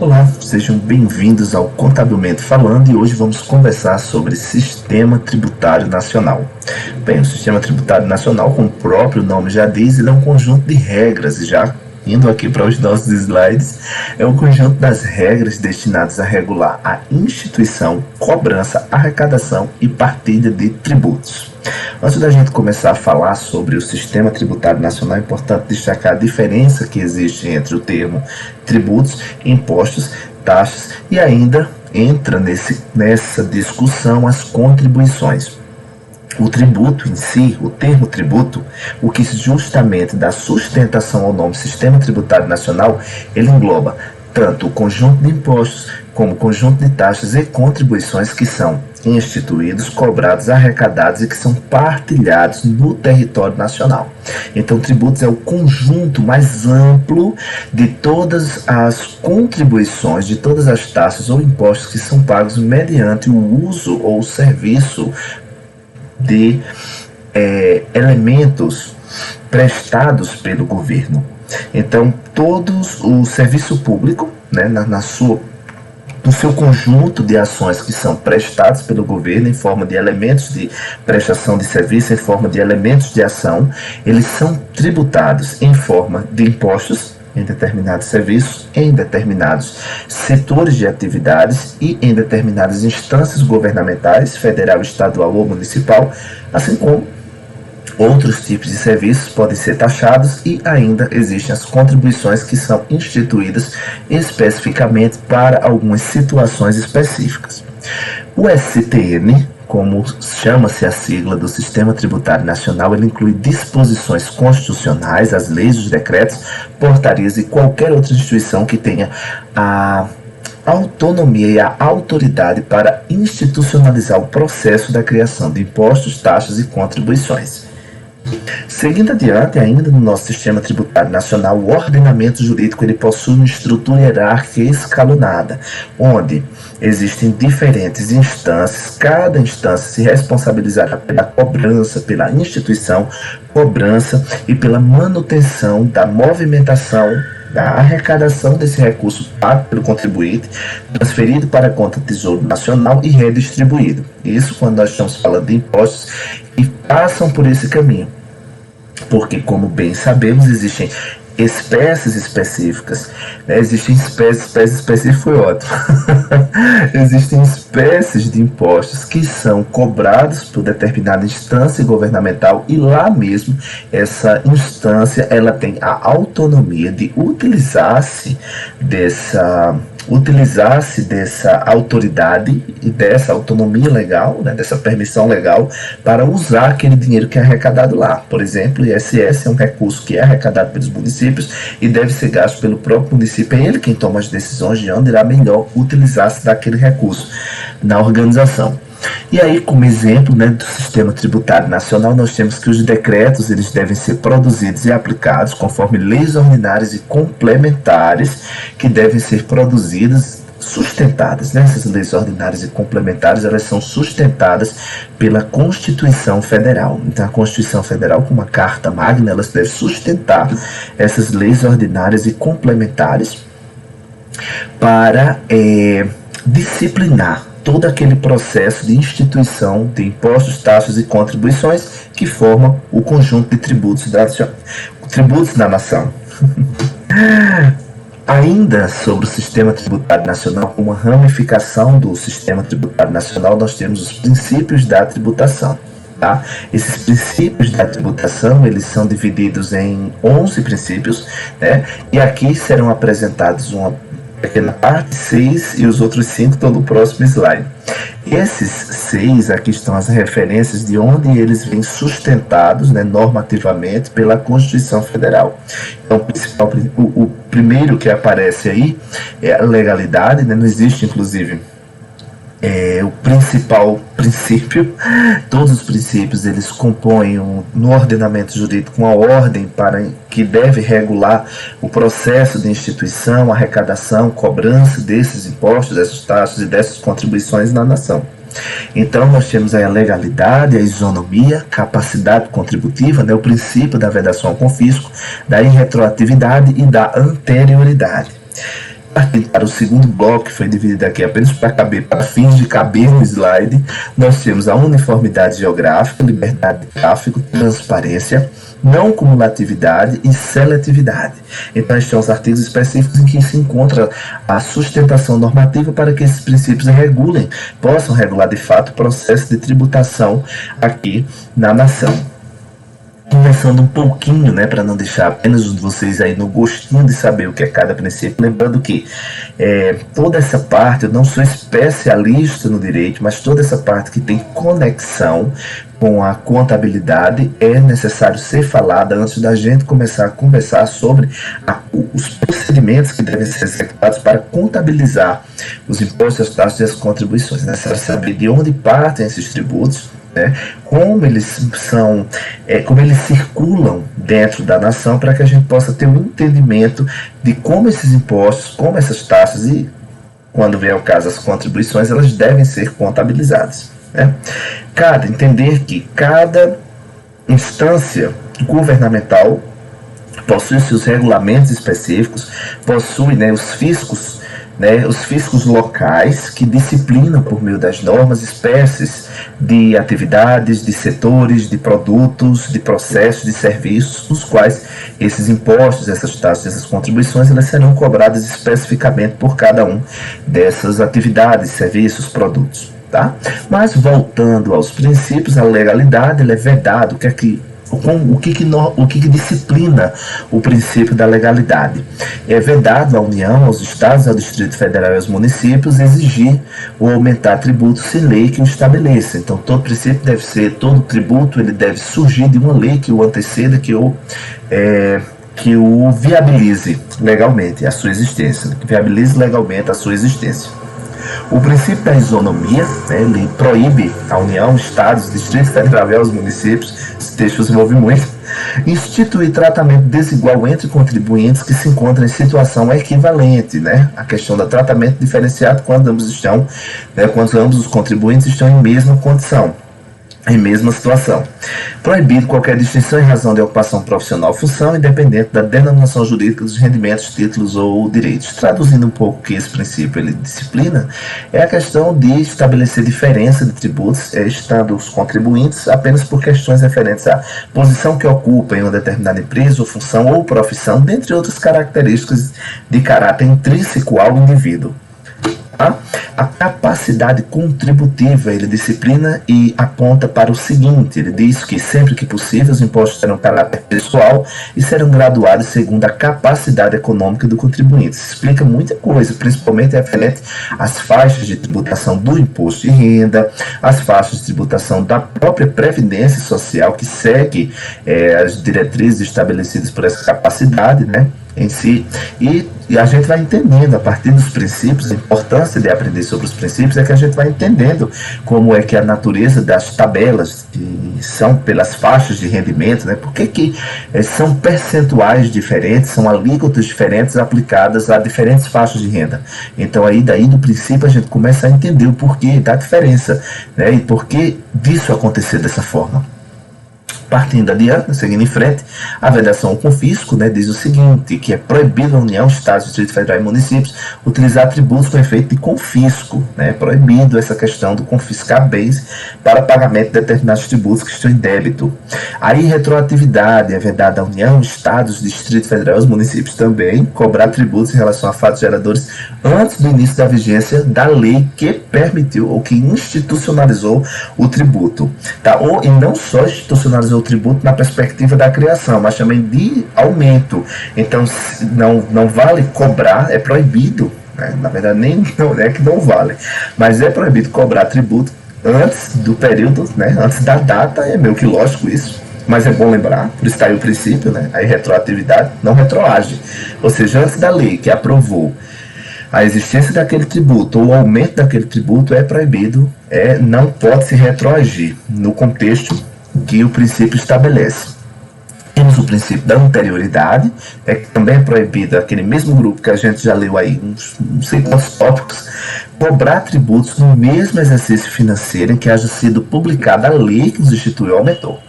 Olá, sejam bem-vindos ao Contabilmente Falando e hoje vamos conversar sobre Sistema Tributário Nacional. Bem, o Sistema Tributário Nacional, como o próprio nome já diz, ele é um conjunto de regras e já indo aqui para os nossos slides, é um conjunto das regras destinadas a regular a instituição, cobrança, arrecadação e partilha de tributos. Antes da gente começar a falar sobre o Sistema Tributário Nacional, é importante destacar a diferença que existe entre o termo tributos, impostos, taxas e ainda entra nessa discussão as contribuições. O tributo em si, o termo tributo, o que justamente dá sustentação ao nome Sistema Tributário Nacional, ele engloba tanto o conjunto de impostos como o conjunto de taxas e contribuições que são instituídos, cobrados, arrecadados e que são partilhados no território nacional. Então, tributos é o conjunto mais amplo de todas as contribuições, de todas as taxas ou impostos que são pagos mediante o uso ou serviço de elementos prestados pelo governo. Então, todos o serviço público, né, no seu conjunto de ações que são prestadas pelo governo em forma de elementos de prestação de serviço, em forma de elementos de ação, eles são tributados em forma de impostos em determinados serviços, em determinados setores de atividades e em determinadas instâncias governamentais, federal, estadual ou municipal, assim como outros tipos de serviços podem ser taxados e ainda existem as contribuições que são instituídas especificamente para algumas situações específicas. O STN, como chama-se a sigla do Sistema Tributário Nacional, ele inclui disposições constitucionais, as leis, os decretos, portarias e qualquer outra instituição que tenha a autonomia e a autoridade para institucionalizar o processo da criação de impostos, taxas e contribuições. Seguindo adiante, ainda no nosso Sistema Tributário Nacional, o ordenamento jurídico ele possui uma estrutura hierárquica escalonada, onde existem diferentes instâncias, cada instância se responsabilizará pela cobrança, pela instituição, cobrança e pela manutenção da movimentação, da arrecadação desse recurso pago pelo contribuinte, transferido para a conta Tesouro Nacional e redistribuído. Isso quando nós estamos falando de impostos que passam por esse caminho. Porque, como bem sabemos, existem espécies específicas, né? Existem espécie específica foi ótimo. Existem espécies de impostos que são cobrados por determinada instância governamental e lá mesmo essa instância ela tem a autonomia de utilizar-se dessa autoridade e dessa autonomia legal, né, dessa permissão legal para usar aquele dinheiro que é arrecadado lá. Por exemplo, o ISS é um recurso que é arrecadado pelos municípios e deve ser gasto pelo próprio município. É ele quem toma as decisões de onde irá melhor utilizar-se daquele recurso na organização. E aí, como exemplo, né, do Sistema Tributário Nacional, nós temos que os decretos eles devem ser produzidos e aplicados conforme leis ordinárias e complementares que devem ser produzidas, sustentadas. Né? Essas leis ordinárias e complementares elas são sustentadas pela Constituição Federal. Então, a Constituição Federal, como uma carta magna, elas devem sustentar essas leis ordinárias e complementares para disciplinar todo aquele processo de instituição de impostos, taxas e contribuições que formam o conjunto de tributos da nação. Ainda sobre o Sistema Tributário Nacional, como ramificação do Sistema Tributário Nacional, nós temos os princípios da tributação. Tá? Esses princípios da tributação eles são divididos em 11 princípios, né? E aqui serão apresentados uma pequena parte, 6, e os outros 5 estão no próximo slide. Esses 6, aqui estão as referências de onde eles vêm sustentados, né, normativamente pela Constituição Federal. Então, o primeiro que aparece aí é a legalidade, né, não existe, inclusive, o principal princípio. Todos os princípios eles compõem no ordenamento jurídico uma ordem para que deve regular o processo de instituição, arrecadação, cobrança desses impostos, dessas taxas e dessas contribuições na nação. Então nós temos aí a legalidade, a isonomia, capacidade contributiva, né, o princípio da vedação ao confisco, da irretroatividade e da anterioridade. Partindo para o segundo bloco, que foi dividido aqui apenas para fins de caber no slide, nós temos a uniformidade geográfica, liberdade de tráfego, transparência, não cumulatividade e seletividade. Então, estes são os artigos específicos em que se encontra a sustentação normativa para que esses princípios regulem, possam regular de fato o processo de tributação aqui na nação. Conversando um pouquinho, né, para não deixar apenas vocês aí no gostinho de saber o que é cada princípio, lembrando que toda essa parte, eu não sou especialista no direito, mas toda essa parte que tem conexão com a contabilidade é necessário ser falada antes da gente começar a conversar sobre os procedimentos que devem ser executados para contabilizar os impostos, as taxas e as contribuições. É necessário saber de onde partem esses tributos, né, como eles são, como eles circulam dentro da nação, para que a gente possa ter um entendimento de como esses impostos, como essas taxas e, quando vier o caso, as contribuições, elas devem ser contabilizadas, né? Entender que cada instância governamental possui seus regulamentos específicos, possui, né, os fiscos locais que disciplinam por meio das normas espécies de atividades, de setores, de produtos, de processos, de serviços, nos quais esses impostos, essas taxas, essas contribuições, elas serão cobradas especificamente por cada um dessas atividades, serviços, produtos, tá? Mas voltando aos princípios, a legalidade ela é vedada, o que disciplina o princípio da legalidade. É vedado à União, aos Estados, ao Distrito Federal e aos municípios exigir ou aumentar tributos sem lei que o estabeleça. Então, todo tributo ele deve surgir de uma lei que o anteceda, que o viabilize legalmente a sua existência, que viabilize legalmente a sua existência. O princípio da isonomia, né, ele proíbe a União, Estados, Distrito Federal e os municípios, esse texto se envolve muito, instituir tratamento desigual entre contribuintes que se encontram em situação equivalente, né, a questão do tratamento diferenciado quando ambos os contribuintes estão em mesma condição, em mesma situação. Proibido qualquer distinção em razão de ocupação profissional ou função, independente da denominação jurídica dos rendimentos, títulos ou direitos. Traduzindo um pouco o que esse princípio ele disciplina, é a questão de estabelecer diferença de tributos, estando os contribuintes apenas por questões referentes à posição que ocupa em uma determinada empresa ou função ou profissão, dentre outras características de caráter intrínseco ao indivíduo. A capacidade contributiva, ele disciplina e aponta para o seguinte, ele diz que sempre que possível os impostos terão caráter pessoal e serão graduados segundo a capacidade econômica do contribuinte. Isso explica muita coisa, principalmente referente às faixas de tributação do imposto de renda, as faixas de tributação da própria Previdência Social, que segue as diretrizes estabelecidas por essa capacidade, né, em si, e a gente vai entendendo a partir dos princípios. A importância de aprender sobre os princípios é que a gente vai entendendo como é que a natureza das tabelas, que são pelas faixas de rendimento, né, por que são percentuais diferentes, são alíquotas diferentes aplicadas a diferentes faixas de renda. Então aí daí do princípio a gente começa a entender o porquê da diferença, né, e por que disso acontecer dessa forma. Partindo adiante, seguindo em frente, a vedação ao confisco, né, diz o seguinte, que é proibido a União, Estados, Distrito Federal e municípios utilizar tributos com efeito de confisco, né, proibido essa questão do confiscar bens para pagamento de determinados tributos que estão em débito. A irretroatividade é vedada à União, Estados, Distrito Federal e os municípios também cobrar tributos em relação a fatos geradores antes do início da vigência da lei que permitiu ou que institucionalizou o tributo, tá? E não só institucionalizou o tributo na perspectiva da criação, mas também de aumento. Então, não vale cobrar, é proibido, né? Na verdade, não é que não vale, mas é proibido cobrar tributo antes do período, né? Antes da data, é meio que lógico isso, mas é bom lembrar, por isso está aí o princípio, né? A retroatividade não retroage, ou seja, antes da lei que aprovou a existência daquele tributo ou o aumento daquele tributo é proibido, não pode se retroagir no contexto que o princípio estabelece. Temos o princípio da anterioridade, que também é proibido aquele mesmo grupo que a gente já leu aí, não sei quantos tópicos, cobrar tributos no mesmo exercício financeiro em que haja sido publicada a lei que os instituiu ou aumentou,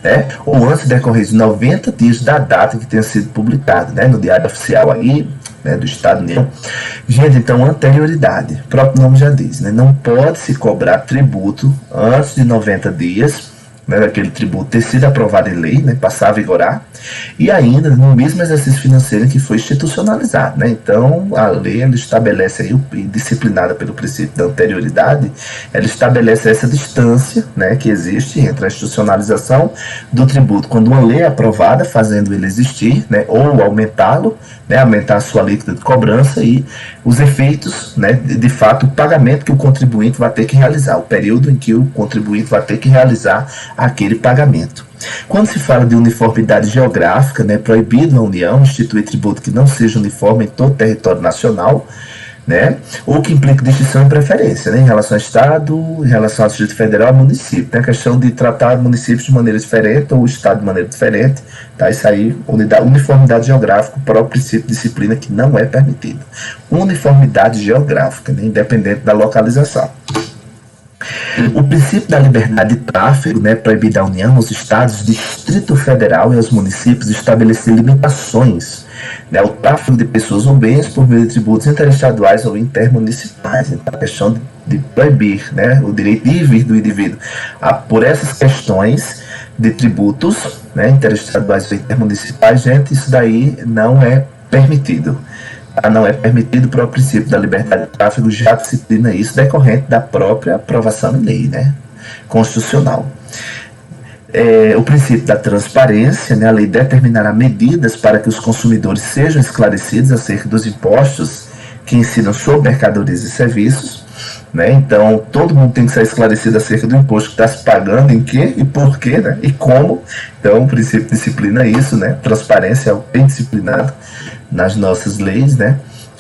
né? Ou antes de decorrer de 90 dias da data que tenha sido publicado, né, no Diário Oficial aí, né, do Estado-União. Gente, então, anterioridade, o próprio nome já diz, né, não pode se cobrar tributo antes de 90 dias, né, daquele tributo ter sido aprovado em lei, né, passar a vigorar, e ainda no mesmo exercício financeiro que foi institucionalizado, né. Então, a lei, ela estabelece aí, disciplinada pelo princípio da anterioridade, ela estabelece essa distância, né, que existe entre a institucionalização do tributo, quando uma lei é aprovada, fazendo ele existir, né, ou aumentá-lo, né, aumentar a sua alíquota de cobrança e os efeitos, né, de fato, o pagamento que o contribuinte vai ter que realizar, o período em que o contribuinte vai ter que realizar aquele pagamento. Quando se fala de uniformidade geográfica, né, proibido na União instituir tributo que não seja uniforme em todo o território nacional, né, ou que implique distinção e preferência, né, em relação ao Estado, em relação ao Distrito Federal e ao município. Tem a questão de tratar municípios de maneira diferente ou o Estado de maneira diferente, tá? Isso aí, uniformidade geográfica, o próprio princípio de disciplina que não é permitido. Uniformidade geográfica, né, independente da localização. O princípio da liberdade de tráfego, né, proibir à União, aos Estados, Distrito Federal e aos municípios estabelecer limitações, né, ao tráfego de pessoas ou bens por meio de tributos interestaduais ou intermunicipais. Então, a questão de proibir, né, o direito de ir e vir do indivíduo por essas questões de tributos, né, interestaduais ou intermunicipais, gente, isso daí não é permitido. Não é permitido para o princípio da liberdade de tráfego, já disciplina isso decorrente da própria aprovação em lei, né, constitucional. O princípio da transparência, né, a lei determinará medidas para que os consumidores sejam esclarecidos acerca dos impostos que incidam sobre mercadorias e serviços, né, então todo mundo tem que ser esclarecido acerca do imposto que está se pagando, em que e por quê, né, e como. Então o princípio disciplina isso, né, transparência é bem disciplinado nas nossas leis, né.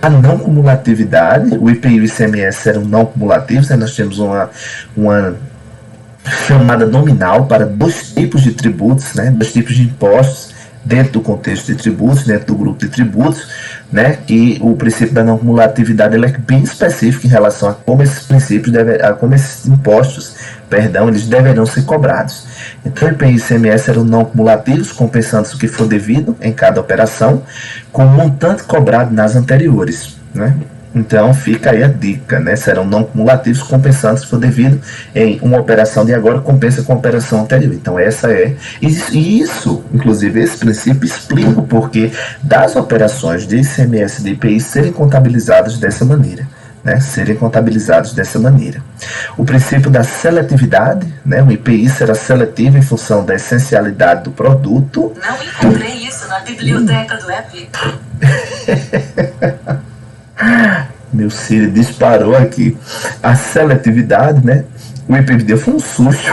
A não cumulatividade, o IPI e o ICMS serão não cumulativos, né, nós temos uma chamada nominal para dois tipos de tributos, né, dois tipos de impostos dentro do contexto de tributos, dentro do grupo de tributos, né, que o princípio da não cumulatividade ele é bem específico em relação a como esses princípios como esses impostos, eles deverão ser cobrados. Então, IPI e ICMS serão não cumulativos, compensando o que for devido em cada operação, com o montante cobrado nas anteriores, né. Então fica aí a dica, né? Serão não cumulativos, compensando se for devido em uma operação de agora, compensa com a operação anterior. Então essa é, isso, inclusive esse princípio explica o porquê das operações de ICMS e de IPI serem contabilizadas dessa maneira, né? O princípio da seletividade, né? O IPI será seletivo em função da essencialidade do produto. Não encontrei isso na biblioteca do app. Meu Siri disparou aqui. A seletividade, né? O IPI deu foi um susto.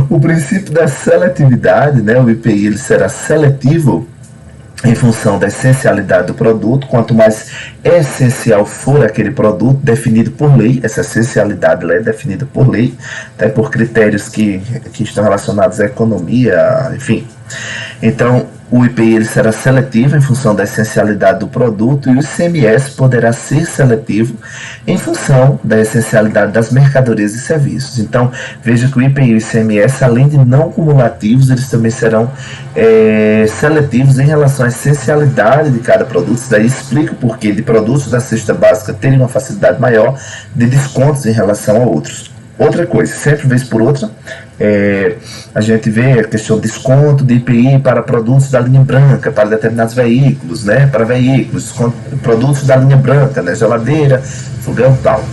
O princípio da seletividade, né? O IPI ele será seletivo em função da essencialidade do produto. Quanto mais essencial for aquele produto, definido por lei, essa essencialidade é definida por lei, até por critérios que estão relacionados à economia, enfim. Então, o IPI ele será seletivo em função da essencialidade do produto e o ICMS poderá ser seletivo em função da essencialidade das mercadorias e serviços. Então, veja que o IPI e o ICMS, além de não cumulativos, eles também serão seletivos em relação à essencialidade de cada produto. Isso daí explica o porquê de produtos da cesta básica terem uma facilidade maior de descontos em relação a outros. Outra coisa, sempre vez por outra, a gente vê a questão de desconto de IPI para produtos da linha branca, para determinados veículos, né? Para veículos, produtos da linha branca, né? Geladeira, fogão e tal.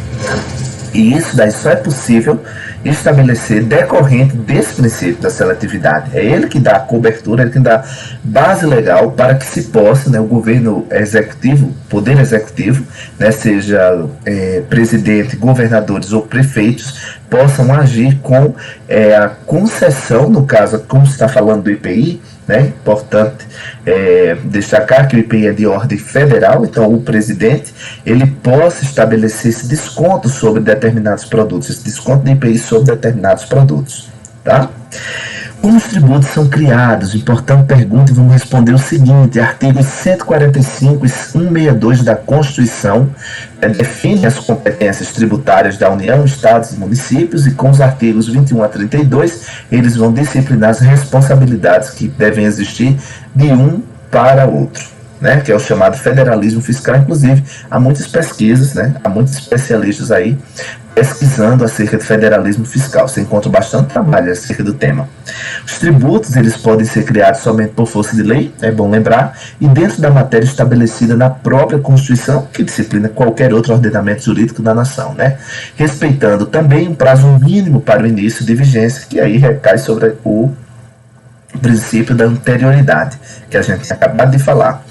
E isso daí só é possível estabelecer decorrente desse princípio da seletividade. É ele que dá a cobertura, ele que dá base legal para que se possa, né, o governo executivo, poder executivo, né, seja presidente, governadores ou prefeitos, possam agir com a concessão, no caso, como se está falando do IPI, né? Importante destacar que o IPI é de ordem federal, então o presidente ele possa estabelecer esse desconto sobre determinados produtos, esse desconto de IPI sobre determinados produtos, tá? Como os tributos são criados? Importante pergunta, e vamos responder o seguinte: artigos 145 e 162 da Constituição definem as competências tributárias da União, Estados e municípios, e com os artigos 21 a 32, eles vão disciplinar as responsabilidades que devem existir de um para outro. né, que é o chamado federalismo fiscal. Inclusive, há muitas pesquisas, né, há muitos especialistas aí pesquisando acerca de federalismo fiscal. Você encontra bastante trabalho acerca do tema. Os tributos, eles podem ser criados somente por força de lei, é bom lembrar, e dentro da matéria estabelecida na própria Constituição, que disciplina qualquer outro ordenamento jurídico da nação, né? Respeitando também um prazo mínimo para o início de vigência, que aí recai sobre o princípio da anterioridade, que a gente tinha acabado de falar.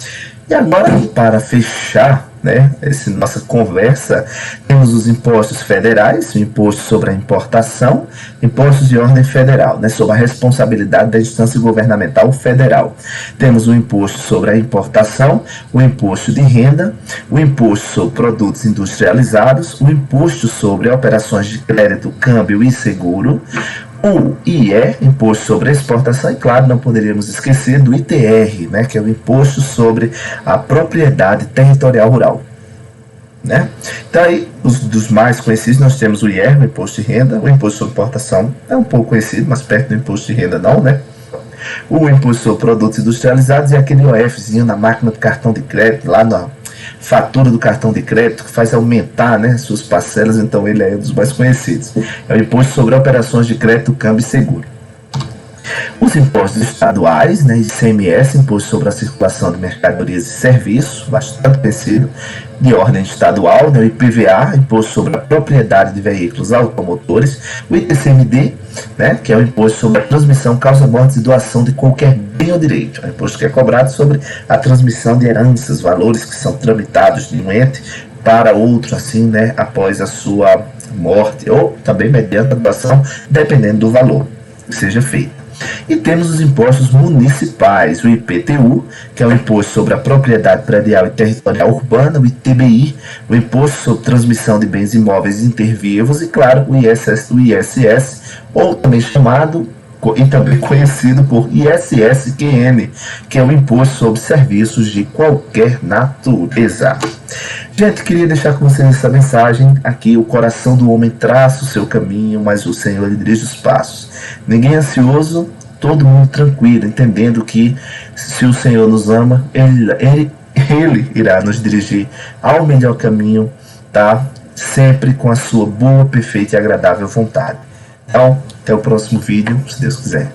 E agora, para fechar, né, essa nossa conversa, temos os impostos federais, o imposto sobre a importação, impostos de ordem federal, né, sobre a responsabilidade da instância governamental federal. Temos o imposto sobre a importação, o imposto de renda, o imposto sobre produtos industrializados, o imposto sobre operações de crédito, câmbio e seguro, o IE, Imposto sobre Exportação, e claro, não poderíamos esquecer do ITR, né, que é o Imposto sobre a Propriedade Territorial Rural. Né? Então aí, dos mais conhecidos, nós temos o IR, o Imposto de Renda, o Imposto sobre Importação, é um pouco conhecido, mas perto do Imposto de Renda não, né? O Imposto sobre Produtos Industrializados e aquele OFzinho na máquina do cartão de crédito, lá na fatura do cartão de crédito, que faz aumentar, né, suas parcelas, então ele é um dos mais conhecidos. É o Imposto sobre Operações de Crédito, Câmbio e Seguro. Os impostos estaduais, né, ICMS, Imposto sobre a Circulação de Mercadorias e Serviços, bastante conhecido, de ordem estadual, né, o IPVA, Imposto sobre a Propriedade de Veículos Automotores, o ITCMD, né, que é o Imposto sobre a Transmissão, Causa, Mortes e Doação de qualquer bem ou direito, é um imposto que é cobrado sobre a transmissão de heranças, valores que são tramitados de um ente para outro, assim, né, após a sua morte, ou também mediante a doação, dependendo do valor que seja feito. E temos os impostos municipais, o IPTU, que é o Imposto sobre a Propriedade Predial e Territorial Urbana, o ITBI, o Imposto sobre Transmissão de Bens Imóveis Intervivos e, claro, o ISS, ou também chamado e também conhecido por ISSQN, que é o Imposto sobre Serviços de Qualquer Natureza. Gente, queria deixar com vocês essa mensagem aqui: o coração do homem traça o seu caminho, mas o Senhor lhe dirige os passos. Ninguém ansioso, todo mundo tranquilo, entendendo que se o Senhor nos ama, Ele irá nos dirigir ao melhor caminho, tá? Sempre com a sua boa, perfeita e agradável vontade. Então, até o próximo vídeo, se Deus quiser.